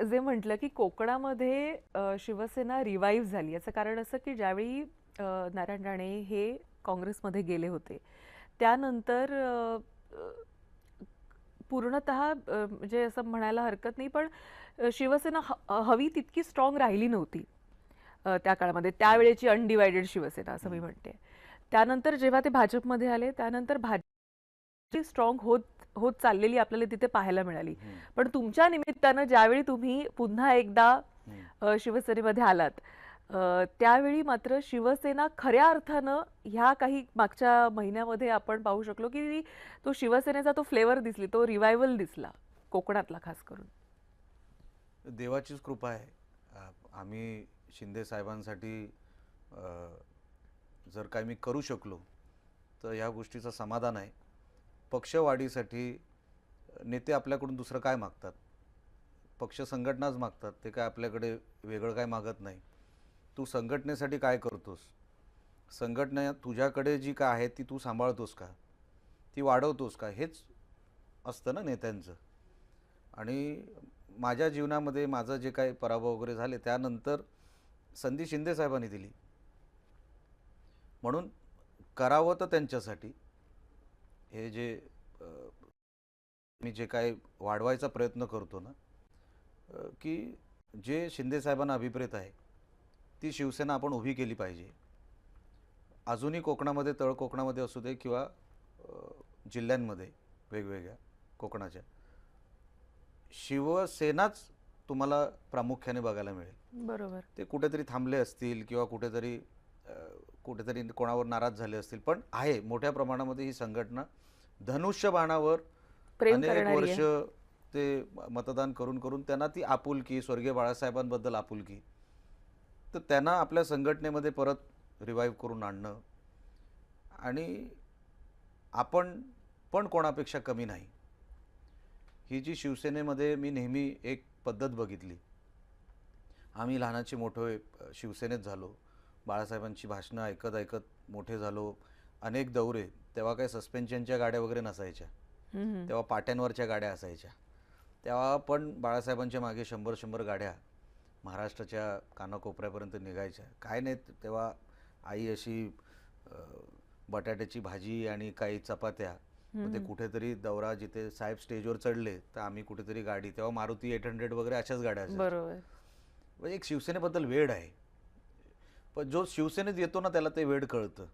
जे म्हटलं की कोकणामध्ये शिवसेना रिवाईव्ह झाली, याचं कारण असं की ज्यावेळी नारायण राणे हे काँग्रेसमध्ये गेले होते, त्यानंतर अ, पूर्णतः म्हणजे असं म्हणायला हरकत नाही, पण शिवसेना हवी तितकी स्ट्रॉंग राहिली नव्हती त्या काळामध्ये. हं, त्यावेळेची अनडिवायडेड शिवसेना असं मी हं, म्हणते. त्यानंतर जेव्हा ते भाजपमध्ये आले, त्यानंतर भाजप स्ट्रॉंग होत होत चाललेली आपल्याला तिथे पाहायला मिळाली. हं, पण तुमच्या निमित्तानं ज्यावेळी तुम्ही पुन्हा एकदा हं. शिवसेनेमध्ये आलात, त्यावेळी मात्र शिवसेना खऱ्या अर्थानं ह्या काही मागच्या महिन्यामध्ये आपण पाहू शकलो की तो शिवसेनेचा तो फ्लेवर दिसली, तो रिवायवल दिसला कोकणातला खास करून. देवाचीच कृपा आहे. आम्ही शिंदे साहेबांसाठी अ, जर काही मी करू शकलो तर ह्या गोष्टीचं समाधान आहे. पक्षवाढीसाठी नेते आपल्याकडून दुसरं काय मागतात? पक्ष संघटनाच मागतात. ते काय आपल्याकडे वेगळं काय मागत नाही. तू संघटनेसाठी काय करतोस? संघटना तुझ्याकडे जी काय आहे ती तू सांभाळतोस का? ती वाढवतोस का? हेच असतं ना नेत्यांचं. आणि माझ्या जीवनामध्ये माझं जे काही पराभव वगैरे झाले त्यानंतर संधी शिंदे साहेबांनी दिली. म्हणून करावं तर त्यांच्यासाठी. हे जे अ, मी जे काय वाढवायचा प्रयत्न करतो ना, की जे शिंदे साहेबांना अभिप्रेत आहे ती शिवसेना आपण उभी केली पाहिजे. अजूनही कोकणामध्ये, तळ कोकणामध्ये असू दे किंवा जिल्ह्यांमध्ये वेगवेगळ्या कोकणाच्या, शिवसेनाच तुम्हाला प्रामुख्याने बघायला मिळेल. बरोबर. ते कुठेतरी थांबले असतील किंवा कुठेतरी अ, कुठेतरी कोणावर नाराज झाले असतील, पण आहे मोठ्या प्रमाणामध्ये ही संघटना धनुष्यबाणावर प्रेम अनेक करणारी वर्ष आहे. ते मतदान करून करून त्यांना ती आपुलकी, स्वर्गीय बाळासाहेबांबद्दल आपुलकी, तर त्यांना आपल्या संघटनेमध्ये परत रिवाईव्ह करून आणणं. आणि आपण पण कोणापेक्षा कमी नाही, ही जी शिवसेनेमध्ये मी नेहमी एक पद्धत बघितली. आम्ही लहानाचे मोठे शिवसेनेत झालो. बाळासाहेबांची भाषणं ऐकत ऐकत मोठे झालो. अनेक दौरे, तेव्हा काही सस्पेन्शनच्या गाड्या वगैरे नसायच्या. हम्म. तेव्हा पाट्यांवरच्या गाड्या असायच्या. तेव्हा पण बाळासाहेबांच्या मागे 100-100 गाड्या महाराष्ट्राच्या कानाकोपऱ्यापर्यंत निघायच्या. काय नाही तेव्हा आई अशी अ, बटाट्याची भाजी आणि काही चपात्या. मग ते हम्म. कुठेतरी दौरा जिथे साहेब स्टेजवर चढले तर आम्ही कुठेतरी गाडी, तेव्हा मारुती 800 वगैरे अशाच गाड्या असायच्या. बरोबर. म्हणजे एक शिवसेनेबद्दल वेड आहे. पण जो शिवसेनेत येतो ना त्याला ते वेड कळतं.